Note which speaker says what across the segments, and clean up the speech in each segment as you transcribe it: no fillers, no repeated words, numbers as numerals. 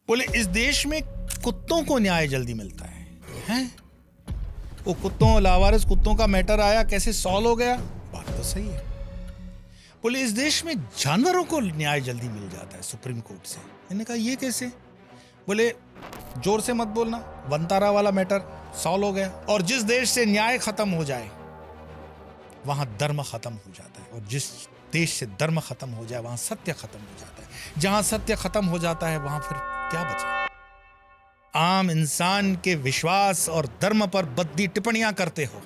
Speaker 1: बोले इस देश में कुत्तों को न्याय जल्दी मिलता है, हैं? वो कुत्तों, लावारिस कुत्तों का मैटर आया, कैसे सॉल्व हो गया? बात तो सही है। बोले इस देश में जानवरों को न्याय जल्दी मिल जाता है सुप्रीम कोर्ट से। मैंने कहा ये कैसे? बोले जोर से मत बोलना, वंतारा वाला मैटर सॉल्व हो गया। और जिस देश से न्याय खत्म हो जाए वहां धर्म खत्म हो जाता है, और जिस देश से धर्म खत्म हो जाए वहां सत्य खत्म हो जाता है। जहां सत्य खत्म हो जाता है वहां फिर क्या बचा? आम इंसान के विश्वास और धर्म पर बद्दी टिप्पणियां करते हो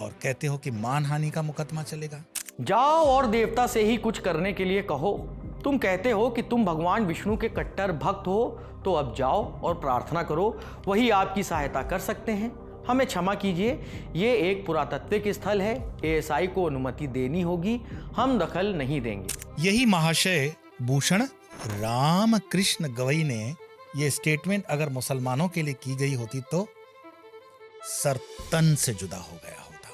Speaker 1: और कहते हो कि मानहानि का मुकदमा चलेगा।
Speaker 2: जाओ और देवता से ही कुछ करने के लिए कहो। तुम कहते हो कि तुम भगवान विष्णु के कट्टर भक्त हो, तो अब जाओ और प्रार्थना करो, वही आपकी सहायता कर सकते हैं। हमें क्षमा कीजिए, ये एक पुरातत्विक स्थल है, एएसआई को अनुमति देनी होगी, हम दखल नहीं देंगे।
Speaker 1: यही महाशय भूषण रामकृष्ण गवई ने ये स्टेटमेंट अगर मुसलमानों के लिए की गई होती तो सरतन से जुदा हो गया होता।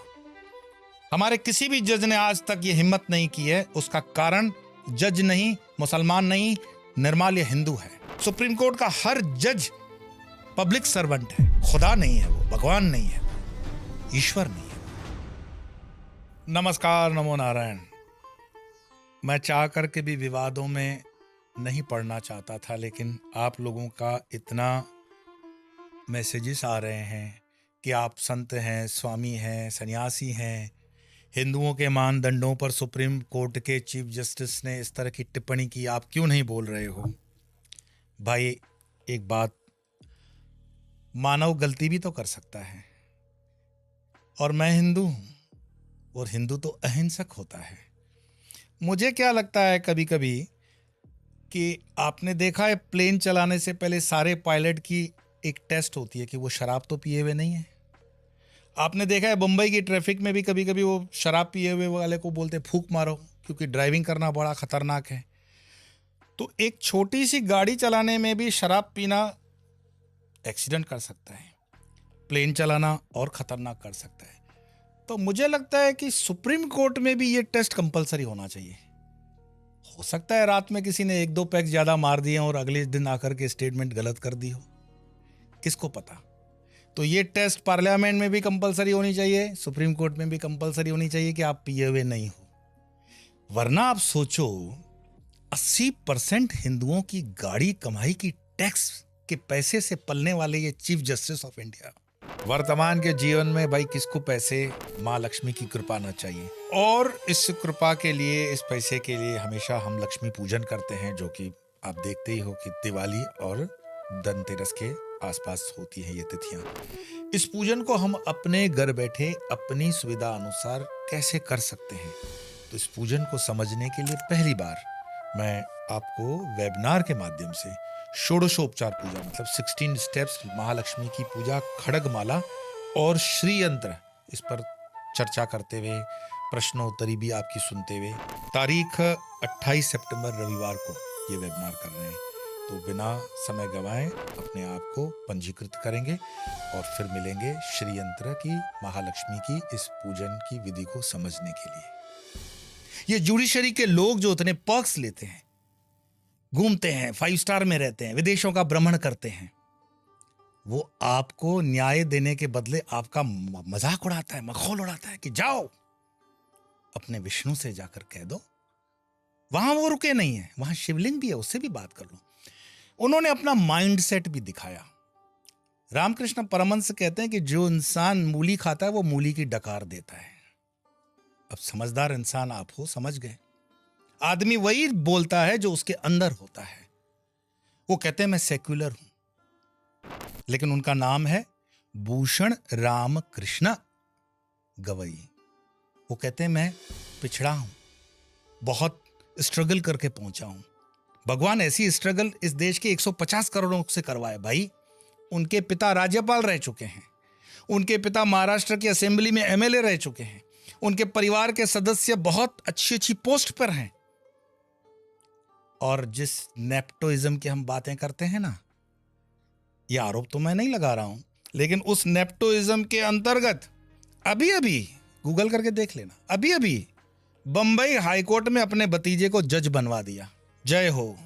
Speaker 1: हमारे किसी भी जज ने आज तक ये हिम्मत नहीं की है। उसका कारण जज नहीं, मुसलमान नहीं, निर्माल्य हिंदू है। सुप्रीम कोर्ट का हर जज पब्लिक सर्वेंट है, खुदा नहीं है, वो भगवान नहीं है, ईश्वर नहीं है। नमस्कार, नमो नारायण। मैं चाह करके भी विवादों में नहीं पढ़ना चाहता था, लेकिन आप लोगों का इतना मैसेजेस आ रहे हैं कि आप संत हैं, स्वामी हैं, सन्यासी हैं, हिंदुओं के मानदंडों पर सुप्रीम कोर्ट के चीफ जस्टिस ने इस तरह की टिप्पणी की, आप क्यों नहीं बोल रहे हो? भाई एक बात, मानव गलती भी तो कर सकता है, और मैं हिंदू हूं, और हिंदू तो अहिंसक होता है। मुझे क्या लगता है कभी कभी कि आपने देखा है प्लेन चलाने से पहले सारे पायलट की एक टेस्ट होती है कि वो शराब तो पिए हुए नहीं है। आपने देखा है मुंबई की ट्रैफिक में भी कभी कभी वो शराब पिए हुए वाले को बोलते फूंक मारो, क्योंकि ड्राइविंग करना बड़ा खतरनाक है। तो एक छोटी सी गाड़ी चलाने में भी शराब पीना एक्सीडेंट कर सकता है, प्लेन चलाना और खतरनाक कर सकता है। तो मुझे लगता है कि सुप्रीम कोर्ट में भी ये टेस्ट कंपलसरी होना चाहिए। हो सकता है रात में किसी ने 1-2 पैक ज्यादा मार दिए और अगले दिन आकर के स्टेटमेंट गलत कर दी हो, किसको पता। तो ये टेस्ट पार्लियामेंट में भी कंपलसरी होनी चाहिए, सुप्रीम कोर्ट में भी कंपलसरी होनी चाहिए कि आप पिए हुए नहीं हो। वरना आप सोचो 80% हिंदुओं की गाड़ी कमाई की टैक्स के पैसे से पलने वाले ये चीफ जस्टिस ऑफ इंडिया, वर्तमान के जीवन में भाई किसको पैसे, माँ लक्ष्मी की कृपा ना चाहिए। और इस कृपा के लिए, इस पैसे के लिए हमेशा हम लक्ष्मी पूजन करते हैं, जो कि आप देखते ही हो कि दिवाली और धनतेरस के आसपास होती है ये तिथियां। इस पूजन को हम अपने घर बैठे अपनी सुविधा अनुसार कैसे कर सकते हैं, तो इस पूजन को समझने के लिए पहली बार मैं आपको वेबिनार के माध्यम से षोडशोपचार पूजा, मतलब 16 स्टेप्स महालक्ष्मी की पूजा, खड़गमाला और श्री यंत्र, इस पर चर्चा करते हुए, प्रश्नोत्तरी भी आपकी सुनते हुए, तारीख 28 सितंबर रविवार को ये वेबिनार कर रहे हैं। तो बिना समय गंवाए अपने आप को पंजीकृत करेंगे और फिर मिलेंगे श्री यंत्र की, महालक्ष्मी की इस पूजन की विधि को समझने के लिए। ये जुडिशरी के लोग जो इतने पर्क्स लेते हैं, घूमते हैं, 5 स्टार में रहते हैं, विदेशों का भ्रमण करते हैं, वो आपको न्याय देने के बदले आपका मजाक उड़ाता है, मखौल उड़ाता है कि जाओ अपने विष्णु से जाकर कह दो। वहां वो रुके नहीं है, वहां शिवलिंग भी है, उससे भी बात कर लो। उन्होंने अपना माइंडसेट भी दिखाया। रामकृष्ण परमहंस कहते हैं कि जो इंसान मूली खाता है वो मूली की डकार देता है। अब समझदार इंसान आप हो, समझ गए। आदमी वही बोलता है जो उसके अंदर होता है। वो कहते हैं मैं सेक्युलर हूं, लेकिन उनका नाम है भूषण रामकृष्ण गवई। वो कहते हैं मैं पिछड़ा हूं, बहुत स्ट्रगल करके पहुंचा हूं। भगवान ऐसी स्ट्रगल इस देश के 150 करोड़ों से करवाए भाई। उनके पिता राज्यपाल रह चुके हैं, उनके पिता महाराष्ट्र की असेंबली में एमएलए रह चुके हैं, उनके परिवार के सदस्य बहुत अच्छी अच्छी पोस्ट पर हैं। और जिस नेप्टोइज्म की हम बातें करते हैं ना, यह आरोप तो मैं नहीं लगा रहा हूं, लेकिन उस नेप्टोइज्म के अंतर्गत अभी अभी गूगल करके देख लेना, अभी अभी बंबई हाईकोर्ट में अपने भतीजे को जज बनवा दिया। जय हो,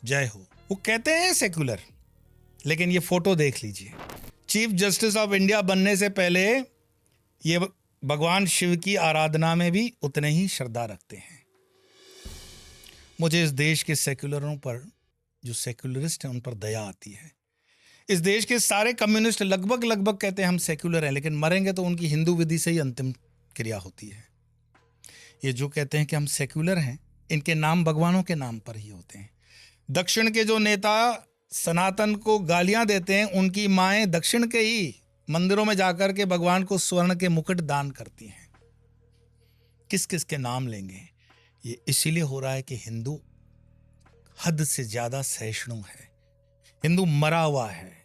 Speaker 1: जय हो। वो कहते हैं सेक्युलर, लेकिन ये फोटो देख लीजिए। चीफ जस्टिस ऑफ इंडिया बनने से पहले ये भगवान शिव की आराधना में भी उतने ही श्रद्धा रखते हैं। मुझे इस देश के सेक्युलरों पर, जो सेक्युलरिस्ट हैं, उन पर दया आती है। इस देश के सारे कम्युनिस्ट लगभग कहते हैं हम सेक्युलर हैं, लेकिन मरेंगे तो उनकी हिंदू विधि से ही अंतिम क्रिया होती है। ये जो कहते हैं कि हम सेक्युलर हैं, इनके नाम भगवानों के नाम पर ही होते हैं। दक्षिण के जो नेता सनातन को गालियां देते हैं, उनकी माएं दक्षिण के ही मंदिरों में जाकर के भगवान को स्वर्ण के मुकुट दान करती हैं। किस किस के नाम लेंगे? ये इसीलिए हो रहा है कि हिंदू हद से ज्यादा सहिष्णु है। हिंदू मरा हुआ है,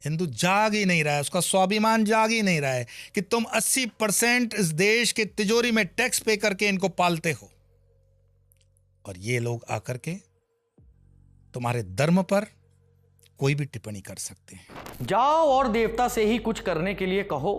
Speaker 1: हिंदू जाग ही नहीं रहा है, उसका स्वाभिमान जाग ही नहीं रहा है कि तुम 80% इस देश के तिजोरी में टैक्स पे करके इनको पालते हो, और ये लोग आकर के तुम्हारे धर्म पर कोई भी टिप्पणी कर सकते हैं।
Speaker 2: जाओ और देवता से ही कुछ करने के लिए कहो।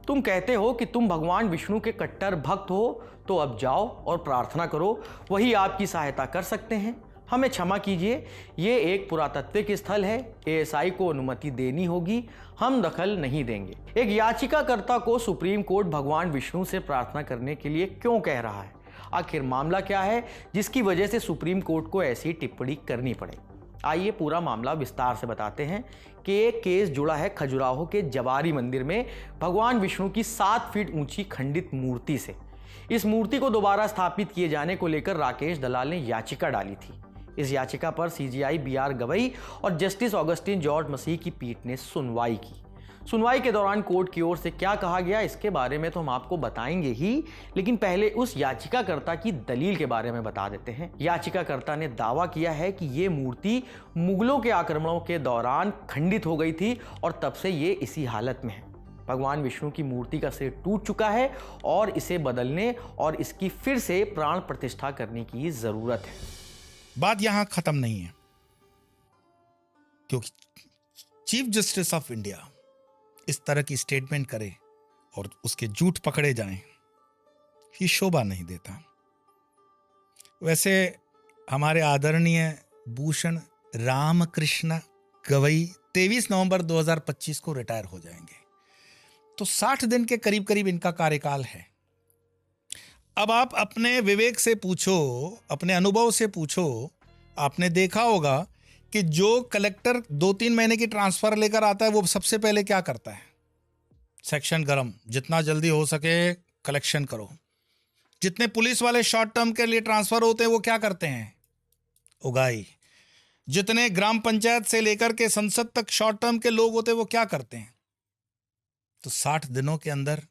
Speaker 2: तुम कहते हो कि तुम भगवान विष्णु के कट्टर भक्त हो, तो अब जाओ और प्रार्थना करो, वही आपकी सहायता कर सकते हैं। हमें क्षमा कीजिए, ये एक पुरातत्विक स्थल है, एएसआई को अनुमति देनी होगी, हम दखल नहीं देंगे। एक याचिकाकर्ता को सुप्रीम कोर्ट भगवान विष्णु से प्रार्थना करने के लिए क्यों कह रहा है? आखिर मामला क्या है जिसकी वजह से सुप्रीम कोर्ट को ऐसी टिप्पणी करनी पड़े? आइए पूरा मामला विस्तार से बताते हैं कि एक केस जुड़ा है खजुराहो के जवारी मंदिर में भगवान विष्णु की 7 फीट ऊंची खंडित मूर्ति से। इस मूर्ति को दोबारा स्थापित किए जाने को लेकर राकेश दलाल ने याचिका डाली थी। इस याचिका पर सीजीआई बीआर गवई और जस्टिस ऑगस्टिन जॉर्ज मसीह की पीठ ने सुनवाई की। सुनवाई के दौरान कोर्ट की ओर से क्या कहा गया, इसके बारे में तो हम आपको बताएंगे ही, लेकिन पहले उस याचिकाकर्ता की दलील के बारे में बता देते हैं। याचिकाकर्ता ने दावा किया है कि ये मूर्ति मुगलों के आक्रमणों के दौरान खंडित हो गई थी और तब से ये इसी हालत में है। भगवान विष्णु की मूर्ति का सिर टूट चुका है और इसे बदलने और इसकी फिर से प्राण प्रतिष्ठा करने की जरूरत है।
Speaker 1: बात यहां खत्म नहीं है, क्योंकि चीफ जस्टिस ऑफ इंडिया इस तरह की स्टेटमेंट करे और उसके झूठ पकड़े जाएं, ये शोभा नहीं देता। वैसे हमारे आदरणीय भूषण रामकृष्ण गवई 23 नवंबर 2025 को रिटायर हो जाएंगे, तो 60 दिन के करीब करीब इनका कार्यकाल है। अब आप अपने विवेक से पूछो, अपने अनुभव से पूछो, आपने देखा होगा कि जो कलेक्टर 2-3 महीने की ट्रांसफर लेकर आता है, वो सबसे पहले क्या करता है? सेक्शन गरम, जितना जल्दी हो सके कलेक्शन करो। जितने पुलिस वाले शॉर्ट टर्म के लिए ट्रांसफर होते हैं, वो क्या करते हैं? उगाई। जितने ग्राम पंचायत से लेकर के संसद तक शॉर्ट टर्म के लोग होते हैं, वो क्या करते हैं? तो 60 दिनों के अंदर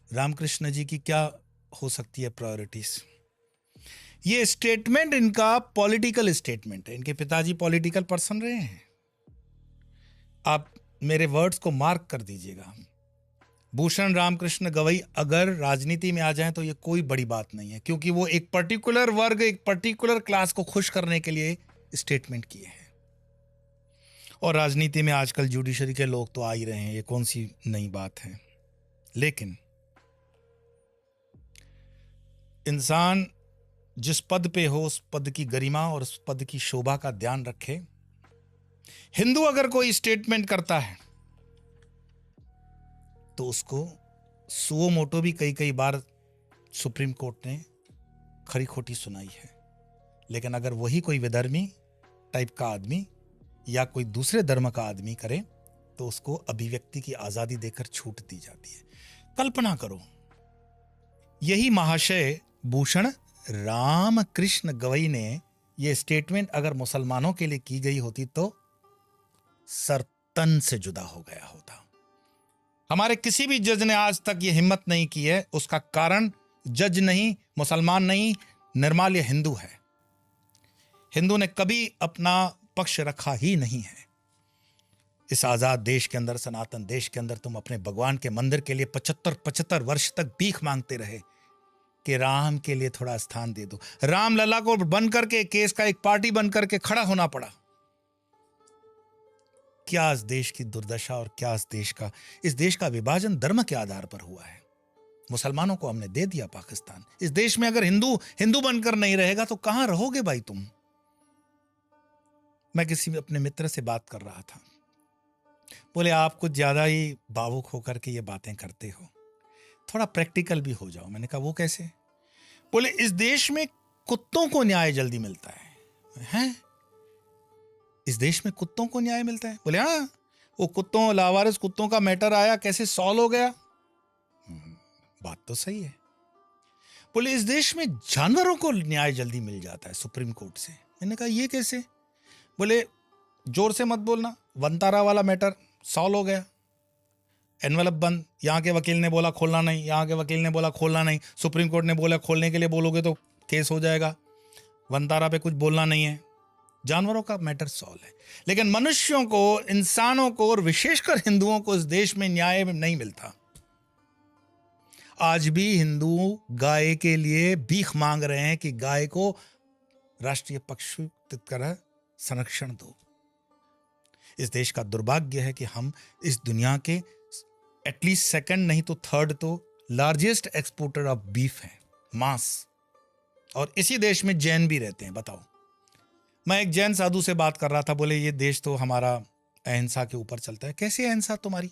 Speaker 1: रामकृष्ण जी की क्या हो सकती है प्रायोरिटीज? ये स्टेटमेंट इनका पॉलिटिकल स्टेटमेंट है। इनके पिताजी पॉलिटिकल पर्सन रहे हैं। आप मेरे वर्ड्स को मार्क कर दीजिएगा। भूषण रामकृष्ण गवई अगर राजनीति में आ जाएं तो ये कोई बड़ी बात नहीं है, क्योंकि वो एक पर्टिकुलर वर्ग, एक पर्टिकुलर क्लास को खुश करने के लिए स्टेटमेंट किए हैं। और राजनीति में आजकल जुडिशरी के लोग तो आ ही रहे हैं, ये कौन सी नई बात है। लेकिन इंसान जिस पद पे हो, उस पद की गरिमा और उस पद की शोभा का ध्यान रखे। हिंदू अगर कोई स्टेटमेंट करता है तो उसको सुओ मोटो भी कई बार सुप्रीम कोर्ट ने खरी खोटी सुनाई है। लेकिन अगर वही कोई विधर्मी टाइप का आदमी या कोई दूसरे धर्म का आदमी करे तो उसको अभिव्यक्ति की आजादी देकर छूट दी जाती है। कल्पना करो, यही महाशय भूषण रामकृष्ण गवई ने यह स्टेटमेंट अगर मुसलमानों के लिए की गई होती तो सर तन से जुदा हो गया होता। हमारे किसी भी जज ने आज तक यह हिम्मत नहीं की है। उसका कारण जज नहीं, मुसलमान नहीं, निर्माल्य हिंदू है। हिंदू ने कभी अपना पक्ष रखा ही नहीं है। इस आजाद देश के अंदर, सनातन देश के अंदर तुम अपने भगवान के मंदिर के लिए 75 वर्ष तक भीख मांगते रहे कि राम के लिए थोड़ा स्थान दे दो। राम लला को बन करके केस का एक पार्टी बन करके खड़ा होना पड़ा। क्या इस देश की दुर्दशा और क्या इस देश का विभाजन धर्म के आधार पर हुआ है। मुसलमानों को हमने दे दिया पाकिस्तान। इस देश में अगर हिंदू बनकर नहीं रहेगा तो कहां रहोगे भाई तुम? मैं किसी अपने मित्र से बात कर रहा था, बोले आप कुछ ज़्यादा ही भावुक होकर के ये बातें करते हो, थोड़ा प्रैक्टिकल भी हो जाओ। मैंने कहा वो कैसे? बोले इस देश में कुत्तों को न्याय जल्दी मिलता है। इस देश में कुत्तों को न्याय मिलता है? बोले हाँ, वो कुत्तों, लावारिस कुत्तों का मैटर आया, कैसे सॉल्व हो गया। बात तो सही है। बोले इस देश में जानवरों को न्याय जल्दी मिल जाता है सुप्रीम कोर्ट से। मैंने कहा ये कैसे? बोले जोर से मत बोलना, वनतारा वाला मैटर सॉल्व हो गया, एनवलप बंद, यहाँ के वकील ने बोला खोलना नहीं, यहाँ के वकील ने बोला खोलना नहीं, सुप्रीम कोर्ट ने बोला खोलने के लिए बोलोगे तो केस हो जाएगा, वनतारा पे कुछ बोलना नहीं है, जानवरों का मैटर सॉल्व है। लेकिन मनुष्यों को, इंसानों को, और विशेषकर हिंदुओं को इस देश में न्याय नहीं मिलता। आज भी हिंदू गाय के लिए भीख मांग रहे हैं कि गाय को राष्ट्रीय पक्षी की तरह संरक्षण दो। इस देश का दुर्भाग्य है कि हम इस दुनिया के एटलीस्ट सेकंड नहीं तो थर्ड तो लार्जेस्ट एक्सपोर्टर ऑफ बीफ हैं, मांस। और इसी देश में जैन भी रहते हैं। बताओ, मैं एक जैन साधु से बात कर रहा था, बोले ये देश तो हमारा अहिंसा के ऊपर चलता है। कैसी अहिंसा तुम्हारी?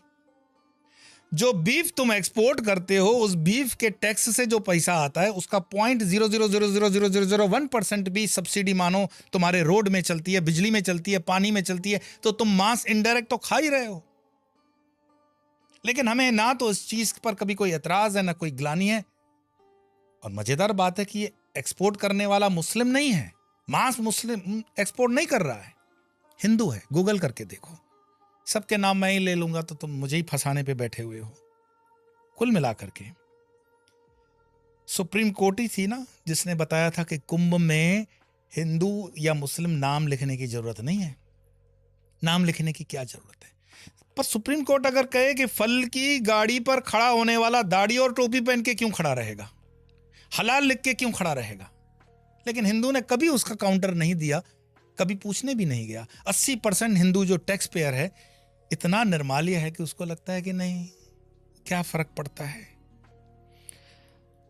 Speaker 1: जो बीफ तुम एक्सपोर्ट करते हो, उस बीफ के टैक्स से जो पैसा आता है उसका 0.0000001% भी सब्सिडी मानो तुम्हारे रोड में चलती है, बिजली में चलती है, पानी में चलती है, तो तुम मांस इनडायरेक्ट तो खा ही रहे हो। लेकिन हमें ना तो इस चीज पर कभी कोई एतराज है, ना कोई ग्लानि है। और मजेदार बात है कि ये एक्सपोर्ट करने वाला मुस्लिम नहीं है, मांस मुस्लिम एक्सपोर्ट नहीं कर रहा है, हिंदू है। गूगल करके देखो, सबके नाम मैं ही ले लूंगा तो तुम मुझे ही फंसाने पे बैठे हुए हो। कुल मिलाकर के सुप्रीम कोर्ट ही थी ना जिसने बताया था कि कुंभ में हिंदू या मुस्लिम नाम लिखने की जरूरत नहीं है। नाम लिखने की क्या जरूरत है? पर सुप्रीम कोर्ट अगर कहे कि फल की गाड़ी पर खड़ा होने वाला दाढ़ी और टोपी पहन के क्यों खड़ा रहेगा, हलाल लिख के क्यों खड़ा रहेगा, लेकिन हिंदू ने कभी उसका काउंटर नहीं दिया, कभी पूछने भी नहीं गया। 80% हिंदू जो टैक्स पेयर है इतना निर्माल्य है कि उसको लगता है कि नहीं, क्या फर्क पड़ता है।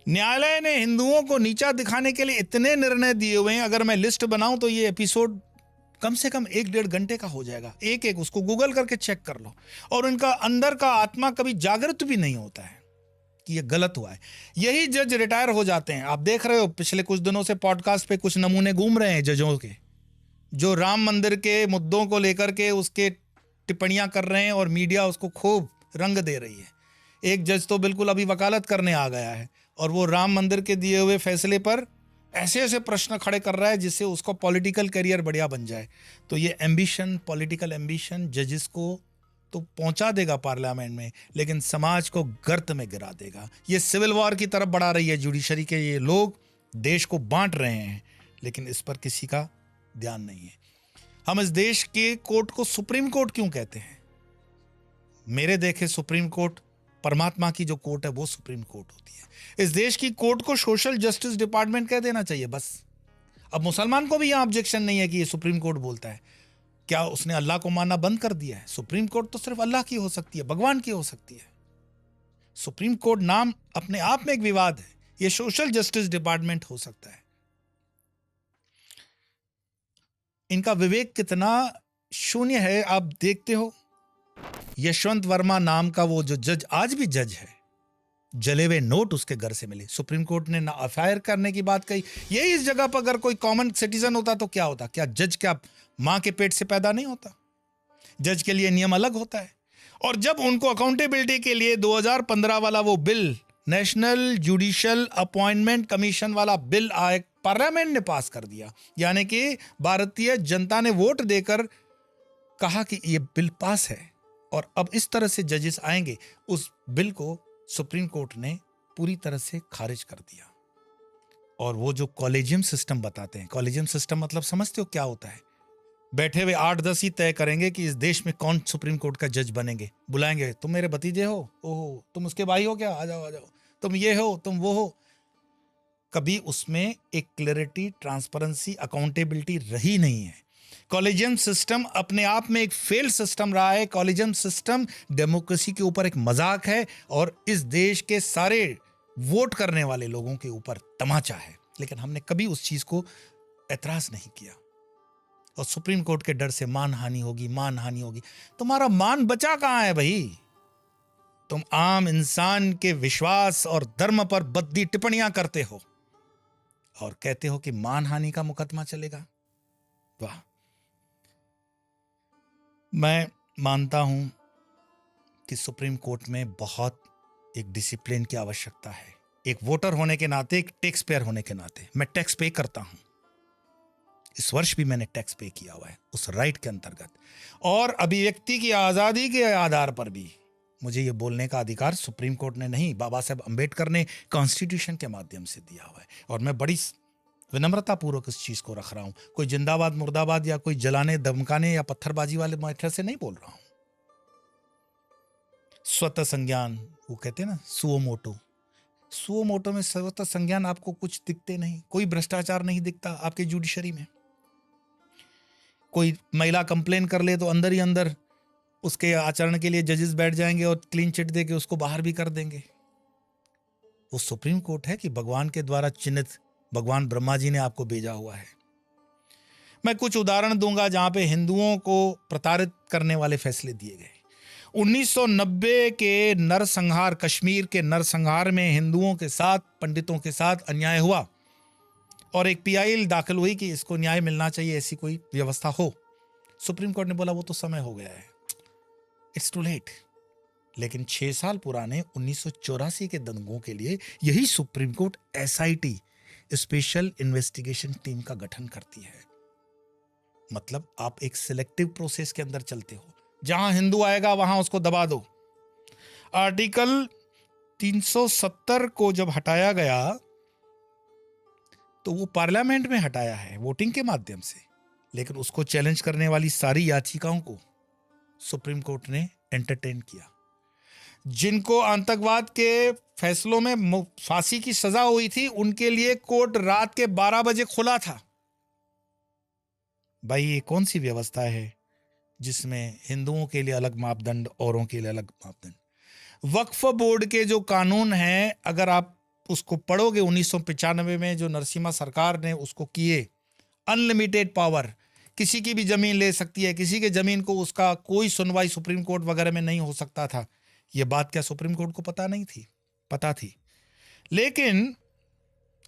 Speaker 1: न्यायालय ने हिंदुओं को नीचा दिखाने के लिए इतने निर्णय दिए हुए हैं, अगर मैं लिस्ट बनाऊं तो ये एपिसोड कम से कम 1-1.5 घंटे का हो जाएगा। एक एक उसको गूगल करके चेक कर लो। और उनका अंदर का आत्मा कभी जागृत भी नहीं होता है कि ये गलत हुआ है। यही जज रिटायर हो जाते हैं। आप देख रहे हो पिछले कुछ दिनों से पॉडकास्ट पे कुछ नमूने घूम रहे हैं जजों के, जो राम मंदिर के मुद्दों को लेकर के उसके टिप्पणियां कर रहे हैं और मीडिया उसको खूब रंग दे रही है। एक जज तो बिल्कुल अभी वकालत करने आ गया है और वो राम मंदिर के दिए हुए फैसले पर ऐसे ऐसे प्रश्न खड़े कर रहा है जिससे उसको पॉलिटिकल करियर बढ़िया बन जाए। तो ये एम्बिशन, पॉलिटिकल एम्बिशन जजेस को तो पहुंचा देगा पार्लियामेंट में, लेकिन समाज को गर्त में गिरा देगा। ये सिविल वॉर की तरफ बढ़ा रही है जुडिशरी के ये लोग, देश को बांट रहे हैं, लेकिन इस पर किसी का ध्यान नहीं है। हम इस देश के कोर्ट को सुप्रीम कोर्ट क्यों कहते हैं? मेरे देखे सुप्रीम कोर्ट, परमात्मा की जो कोर्ट है वो सुप्रीम कोर्ट होती है। इस देश की कोर्ट को सोशल जस्टिस डिपार्टमेंट कह देना चाहिए बस। अब मुसलमान को भी यहां ऑब्जेक्शन नहीं है कि ये सुप्रीम कोर्ट बोलता है। क्या उसने अल्लाह को मानना बंद कर दिया है? सुप्रीम कोर्ट तो सिर्फ अल्लाह की हो सकती है, भगवान की हो सकती है। सुप्रीम कोर्ट नाम अपने आप में एक विवाद है, ये सोशल जस्टिस डिपार्टमेंट हो सकता है। इनका विवेक कितना शून्य है आप देखते हो। यशवंत वर्मा नाम का वो जो जज आज भी जज है, जले हुए नोट उसके घर से मिले। सुप्रीम कोर्ट ने ना एफआईआर करने की बात कही। यही इस जगह पर अगर कोई कॉमन सिटीजन होता तो क्या होता? क्या जज क्या मां के पेट से पैदा नहीं होता? जज के लिए नियम अलग होता है। और जब उनको अकाउंटेबिलिटी के लिए 2015 वाला वो bill, national judicial appointment commission वाला बिल आए, पार्लियामेंट ने पास कर दिया, यानी कि भारतीय जनता ने वोट देकर कहा कि ये बिल पास है और अब इस तरह से जजेस आएंगे, उस बिल को सुप्रीम कोर्ट ने पूरी तरह से खारिज कर दिया। और वो जो कॉलेजियम सिस्टम बताते हैं, कॉलेजियम सिस्टम मतलब समझते हो क्या होता है? बैठे हुए 8-10 ही तय करेंगे कि इस देश में कौन सुप्रीम कोर्ट का जज बनेंगे। बुलाएंगे, तुम मेरे भतीजे हो, ओहो तुम उसके भाई हो क्या, आ जाओ आ जाओ, तुम ये हो, तुम वो हो। कभी उसमें एक क्लैरिटी, ट्रांसपेरेंसी, अकाउंटेबिलिटी रही नहीं है। कॉलेजियम सिस्टम अपने आप में एक फेल सिस्टम रहा है। कॉलेजियम सिस्टम डेमोक्रेसी के ऊपर एक मजाक है और इस देश के सारे वोट करने वाले लोगों के ऊपर तमाचा है। लेकिन हमने कभी उस चीज को एतराज नहीं किया। और सुप्रीम कोर्ट के डर से मानहानि होगी, मानहानि होगी। तुम्हारा मान बचा कहां है भाई? तुम आम इंसान के विश्वास और धर्म पर बद्दी टिप्पणियां करते हो और कहते हो कि मानहानि का मुकदमा चलेगा। वाह! मैं मानता हूं कि सुप्रीम कोर्ट में बहुत एक डिसिप्लिन की आवश्यकता है। एक वोटर होने के नाते, एक टैक्स पेयर होने के नाते, मैं टैक्स पे करता हूं। इस वर्ष भी मैंने टैक्स पे किया हुआ है उस राइट के अंतर्गत, और अभिव्यक्ति की आजादी के आधार पर भी मुझे ये बोलने का अधिकार सुप्रीम कोर्ट ने नहीं, बाबा साहब अंबेडकर ने कॉन्स्टिट्यूशन के माध्यम से दिया हुआ है। और मैं बड़ी विनम्रता पूर्वक इस चीज को रख रहा हूं। कोई जिंदाबाद मुर्दाबाद या कोई जलाने धमकाने या पत्थरबाजी वाले मैटर से नहीं बोल रहा हूं। स्वतः संज्ञान, वो कहते हैं ना सुओ मोटो में स्वतः संज्ञान आपको कुछ दिखते नहीं, कोई भ्रष्टाचार नहीं दिखता आपके जुडिशरी में। कोई महिला कंप्लेन कर ले तो अंदर ही अंदर उसके आचरण के लिए जजेस बैठ जाएंगे और क्लीन चिट दे के उसको बाहर भी कर देंगे। वो सुप्रीम कोर्ट है कि भगवान के द्वारा चिन्हित, भगवान ब्रह्मा जी ने आपको भेजा हुआ है। मैं कुछ उदाहरण दूंगा जहां पे हिंदुओं को प्रताड़ित करने वाले फैसले दिए गए। 1990 के नरसंहार, कश्मीर के नरसंहार में हिंदुओं के साथ, पंडितों के साथ अन्याय हुआ और एक पीआईएल दाखिल हुई कि इसको न्याय मिलना चाहिए, ऐसी कोई व्यवस्था हो। सुप्रीम कोर्ट ने बोला वो तो समय हो गया है, इट्स टू लेट। लेकिन 6 साल पुराने 1984 के दंगों के लिए यही supreme court SIT, special investigation team का गठन करती है। मतलब आप एक सिलेक्टिव प्रोसेस के अंदर चलते हो, जहां हिंदू आएगा वहां उसको दबा दो। आर्टिकल 370 को जब हटाया गया तो वो पार्लियामेंट में हटाया है वोटिंग के माध्यम से, लेकिन उसको चैलेंज करने वाली सारी याचिकाओं को सुप्रीम कोर्ट ने एंटरटेन किया। जिनको आतंकवाद के फैसलों में फांसी की सजा हुई थी, उनके लिए कोर्ट रात के 12 बजे खुला था। भाई ये कौन सी व्यवस्था है जिसमें हिंदुओं के लिए अलग मापदंड, औरों के लिए अलग मापदंड? वक्फ बोर्ड के जो कानून हैं, अगर आप उसको पढ़ोगे, 1995 में जो नरसिम्हा सरकार ने उसको किए, अनलिमिटेड पावर, किसी की भी जमीन ले सकती है, किसी के जमीन को उसका कोई सुनवाई सुप्रीम कोर्ट वगैरह में नहीं हो सकता था। यह बात क्या सुप्रीम कोर्ट को पता नहीं थी? पता थी। लेकिन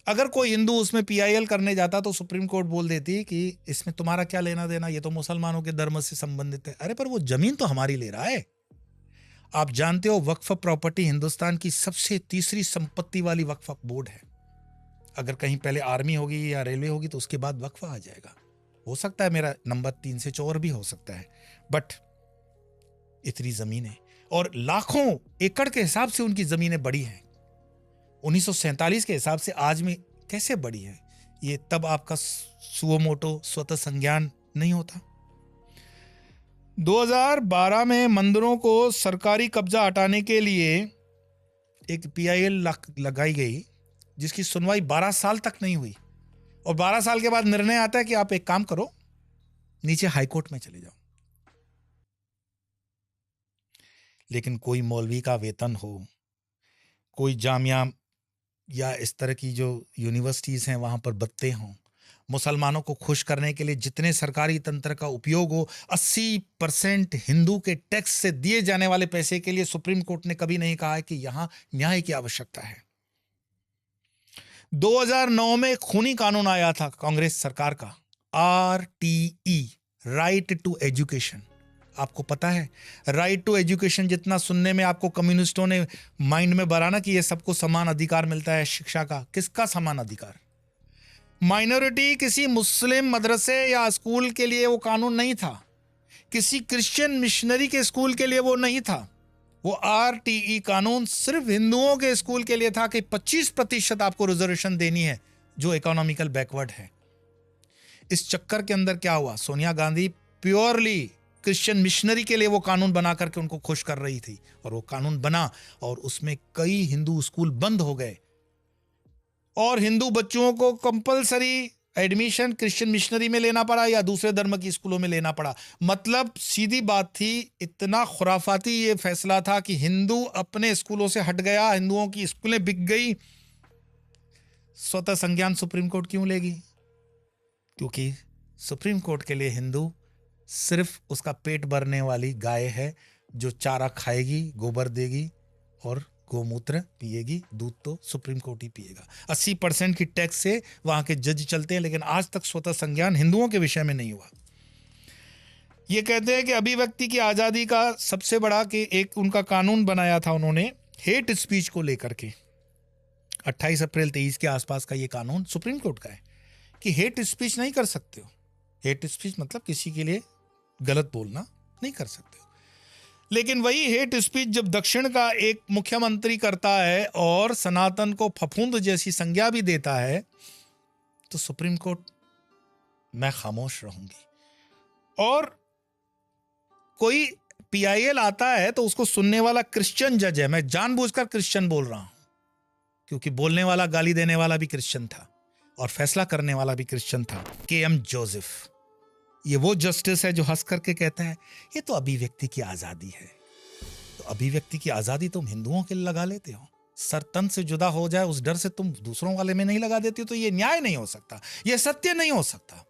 Speaker 1: अगर कोई हिंदू उसमें पीआईएल करने जाता तो सुप्रीम कोर्ट बोल देती कि इसमें तुम्हारा क्या लेना देना, ये तो मुसलमानों के धर्म से संबंधित है। अरे पर वो जमीन तो हमारी ले रहा है। आप जानते हो वक्फ प्रॉपर्टी हिंदुस्तान की सबसे तीसरी संपत्ति वाली वक्फ बोर्ड है। अगर कहीं पहले आर्मी होगी या रेलवे होगी तो उसके बाद वक्फ आ जाएगा। हो सकता है मेरा नंबर 3 से 4 भी हो सकता है, बट इतनी जमीनें और लाखों एकड़ के हिसाब से उनकी जमीनें बड़ी हैं। 1947 के हिसाब से आज में कैसे बड़ी है, ये तब आपका सुओ मोटो स्वतः संज्ञान नहीं होता। 2012 में मंदिरों को सरकारी कब्जा हटाने के लिए एक पीआईएल लगाई गई, जिसकी सुनवाई 12 साल तक नहीं हुई, और 12 साल के बाद निर्णय आता है कि आप एक काम करो, नीचे हाईकोर्ट में चले जाओ। लेकिन कोई मौलवी का वेतन हो, कोई जामिया या इस तरह की जो यूनिवर्सिटीज हैं वहां पर बत्ते हों, मुसलमानों को खुश करने के लिए जितने सरकारी तंत्र का उपयोग हो, 80% हिंदू के टैक्स से दिए जाने वाले पैसे के लिए सुप्रीम कोर्ट ने कभी नहीं कहा है कि यहां न्याय की आवश्यकता है। 2009 में खूनी कानून आया था कांग्रेस सरकार का, RTE, राइट टू एजुकेशन। आपको पता है राइट टू एजुकेशन जितना सुनने में आपको कम्युनिस्टों ने माइंड में भरा ना कि ये सबको समान अधिकार मिलता है शिक्षा का, किसका समान अधिकार? माइनॉरिटी किसी मुस्लिम मदरसे या स्कूल के लिए वो कानून नहीं था, किसी क्रिश्चियन मिशनरी के स्कूल के लिए वो नहीं था। वो RTE कानून सिर्फ हिंदुओं के स्कूल के लिए था कि 25% आपको रिजर्वेशन देनी है जो इकोनॉमिकल बैकवर्ड है। इस चक्कर के अंदर क्या हुआ, Sonia Gandhi purely Christian missionary के लिए वो कानून बना करके उनको खुश कर रही थी, और वो कानून बना और उसमें कई हिंदू स्कूल बंद हो गए और हिंदू बच्चों को कंपलसरी एडमिशन क्रिश्चियन मिशनरी में लेना पड़ा या दूसरे धर्म की स्कूलों में लेना पड़ा। मतलब सीधी बात थी, इतना खुराफाती ये फैसला था कि हिंदू अपने स्कूलों से हट गया, हिंदुओं की स्कूलें बिक गई। स्वतः संज्ञान सुप्रीम कोर्ट क्यों लेगी? क्योंकि सुप्रीम कोर्ट के लिए हिंदू सिर्फ उसका पेट भरने वाली गाय है जो चारा खाएगी, गोबर देगी और गोमूत्र पिएगी। दूध तो सुप्रीम कोर्ट ही पिएगा। 80% की टैक्स से वहां के जज चलते हैं, लेकिन आज तक स्वतः संज्ञान हिंदुओं के विषय में नहीं हुआ। ये कहते हैं कि अभिव्यक्ति की आज़ादी का सबसे बड़ा कि एक उनका कानून बनाया था उन्होंने हेट स्पीच को लेकर के, 28 अप्रैल 23 के आसपास का ये कानून सुप्रीम कोर्ट का है कि हेट स्पीच नहीं कर सकते हो। हेट स्पीच मतलब किसी के लिए गलत बोलना नहीं कर सकते हो। लेकिन वही हेट स्पीच जब दक्षिण का एक मुख्यमंत्री करता है और सनातन को फफूंद जैसी संज्ञा भी देता है, तो सुप्रीम कोर्ट मैं खामोश रहूंगी। और कोई पीआईएल आता है तो उसको सुनने वाला क्रिश्चियन जज है। मैं जानबूझकर क्रिश्चियन बोल रहा हूं क्योंकि बोलने वाला, गाली देने वाला भी क्रिश्चियन था और फैसला करने वाला भी क्रिश्चियन था, के.एम. जोसेफ। ये वो जस्टिस है जो हंस करके कहता है ये तो अभिव्यक्ति की आजादी है। तो अभिव्यक्ति की आजादी तुम हिंदुओं के लिए लगा लेते हो, सर तन से जुदा हो जाए उस डर से तुम दूसरों वाले में नहीं लगा देती हो, तो ये न्याय नहीं हो सकता, ये सत्य नहीं हो सकता।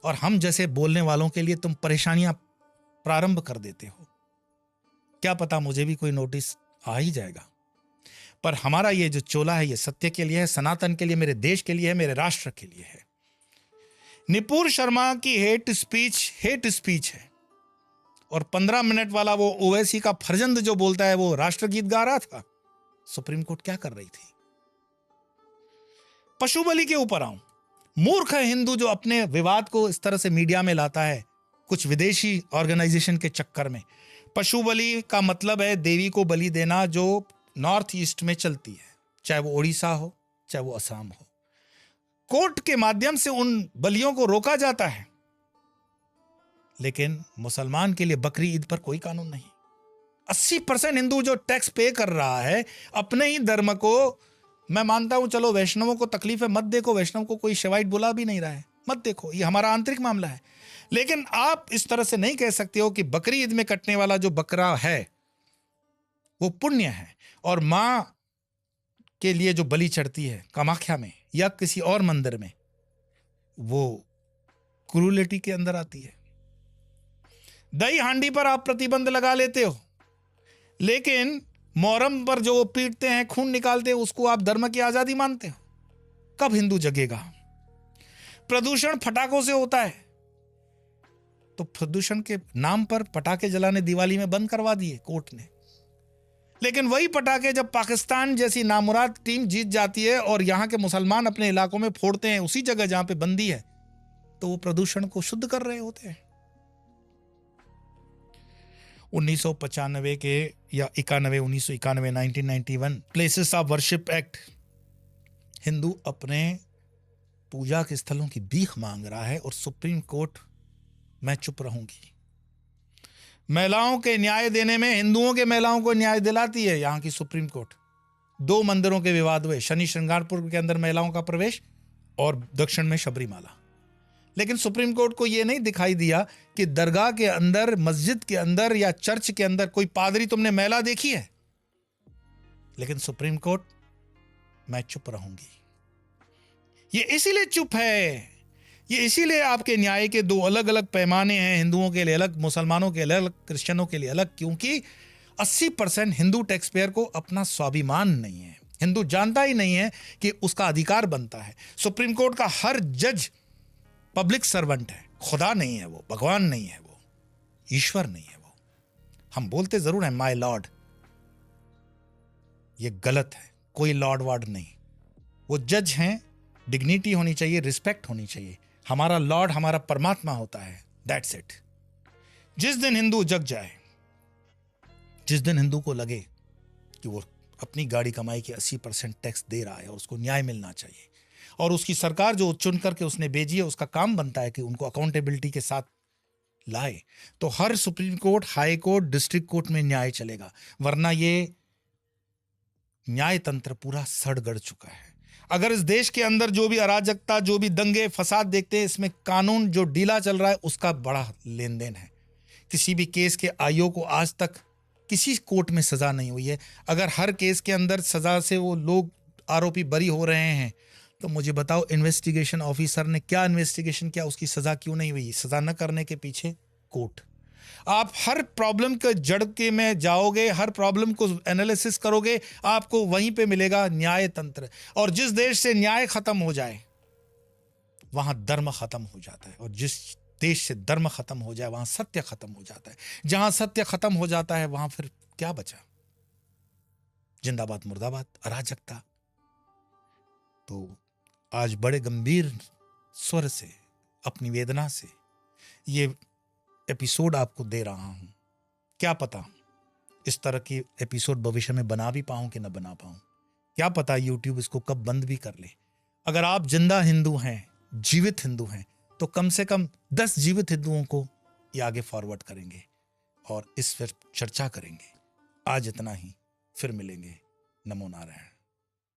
Speaker 1: और हम जैसे बोलने वालों के लिए तुम परेशानियां प्रारंभ कर देते हो। क्या पता मुझे भी कोई नोटिस आ ही जाएगा। पर हमारा ये जो चोला है ये सत्य के लिए है, सनातन के लिए, मेरे देश के लिए है, मेरे राष्ट्र के लिए है। निपुर शर्मा की हेट स्पीच है। और 15 मिनट वाला वो ओवैसी का फर्जंद जो बोलता है वो राष्ट्रगीत गा रहा था। सुप्रीम कोर्ट क्या कर रही थी? पशु बलि के ऊपर आऊं। मूर्ख है हिंदू जो अपने विवाद को इस तरह से मीडिया में लाता है कुछ विदेशी ऑर्गेनाइजेशन के चक्कर में। पशु बलि का मतलब है देवी को बलि देना, जो नॉर्थ ईस्ट में चलती है, चाहे वो उड़ीसा हो चाहे वो असम हो। कोर्ट के माध्यम से उन बलियों को रोका जाता है, लेकिन मुसलमान के लिए बकरी ईद पर कोई कानून नहीं। 80% हिंदू जो टैक्स पे कर रहा है अपने ही धर्म को, मैं मानता हूं चलो वैष्णवों को तकलीफ है, मत देखो, वैष्णव को कोई शिवाइट बुला भी नहीं रहा है, मत देखो, ये हमारा आंतरिक मामला है। लेकिन आप इस तरह से नहीं कह सकते हो कि बकरी ईद में कटने वाला जो बकरा है वो पुण्य है, और मां के लिए जो बलि चढ़ती है कामाख्या में या किसी और मंदिर में वो क्रूलिटी के अंदर आती है। दही हांडी पर आप प्रतिबंध लगा लेते हो, लेकिन मोहर्रम पर जो वो पीटते हैं, खून निकालते हैं, उसको आप धर्म की आजादी मानते हो। कब हिंदू जगेगा? प्रदूषण फटाकों से होता है, तो प्रदूषण के नाम पर पटाखे जलाने दिवाली में बंद करवा दिए कोर्ट ने। लेकिन वही पटाखे जब पाकिस्तान जैसी नामुराद टीम जीत जाती है और यहां के मुसलमान अपने इलाकों में फोड़ते हैं, उसी जगह जहां पे बंदी है, तो वो प्रदूषण को शुद्ध कर रहे होते हैं। 1995 के या 1991 1991 places of worship act, Hindu अपने पूजा के स्थलों की भीख मांग रहा है और सुप्रीम कोर्ट मैं चुप रहूंगी। महिलाओं के न्याय देने में हिंदुओं के महिलाओं को न्याय दिलाती है यहां की सुप्रीम कोर्ट। 2 मंदिरों के विवाद हुए, शनि श्रृंगारपुर के अंदर महिलाओं का प्रवेश और दक्षिण में शबरीमाला। लेकिन सुप्रीम कोर्ट को यह नहीं दिखाई दिया कि दरगाह के अंदर, मस्जिद के अंदर या चर्च के अंदर कोई पादरी तुमने महिला देखी है। लेकिन सुप्रीम कोर्ट मैं चुप रहूंगी। ये इसीलिए चुप है, ये इसीलिए आपके न्याय के 2 अलग अलग पैमाने हैं, हिंदुओं के लिए अलग, मुसलमानों के लिए अलग, क्रिश्चियनों के लिए अलग, क्योंकि 80% हिंदू टैक्स पेयर को अपना स्वाभिमान नहीं है। हिंदू जानता ही नहीं है कि उसका अधिकार बनता है। सुप्रीम कोर्ट का हर जज पब्लिक सर्वेंट है, खुदा नहीं है वो, भगवान नहीं है वो, ईश्वर नहीं है वो। हम बोलते जरूर हैं माय लॉर्ड, ये गलत है, कोई लॉर्ड वार्ड नहीं, वो जज हैं। डिग्निटी होनी चाहिए, रिस्पेक्ट होनी चाहिए। हमारा लॉर्ड हमारा परमात्मा होता है, दैट्स इट। जिस दिन हिंदू जग जाए, जिस दिन हिंदू को लगे कि वो अपनी गाड़ी कमाई के 80% टैक्स दे रहा है और उसको न्याय मिलना चाहिए, और उसकी सरकार जो चुन करके उसने भेजी है उसका काम बनता है कि उनको अकाउंटेबिलिटी के साथ लाए, तो हर supreme court, high court, district court में न्याय चलेगा। वरना ये न्याय तंत्र पूरा सड़ गड़ चुका है। अगर इस देश के अंदर जो भी अराजकता, जो भी दंगे फसाद देखते हैं, इसमें कानून जो ढीला चल रहा है उसका बड़ा लेन देन है। किसी भी केस के आयोग को आज तक किसी कोर्ट में सजा नहीं हुई है। अगर हर केस के अंदर सजा से वो लोग आरोपी बरी हो रहे हैं, तो मुझे बताओ, इन्वेस्टिगेशन ऑफिसर ने क्या इन्वेस्टिगेशन किया, उसकी सजा क्यों नहीं हुई? सजा न करने के पीछे कोर्ट। आप हर प्रॉब्लम के जड़ के में जाओगे, हर प्रॉब्लम को एनालिसिस करोगे, आपको वहीं पे मिलेगा न्याय तंत्र। और जिस देश से न्याय खत्म हो जाए वहां धर्म खत्म हो जाता है, और जिस देश से धर्म खत्म हो जाए वहां सत्य खत्म हो जाता है। जहां सत्य खत्म हो जाता है वहां फिर क्या बचा? जिंदाबाद मुर्दाबाद, अराजकता। तो आज बड़े गंभीर स्वर से, अपनी वेदना से ये एपिसोड आपको दे रहा हूं। क्या पता इस तरह की एपिसोड भविष्य में बना भी पाऊं कि ना बना पाऊं। क्या पता यूट्यूब इसको कब बंद भी कर ले। अगर आप जिंदा हिंदू हैं, जीवित हिंदू हैं, तो कम से कम 10 जीवित हिंदुओं को ये आगे फॉरवर्ड करेंगे और इस पर चर्चा करेंगे। आज इतना ही, फिर मिलेंगे। नमो नारायण।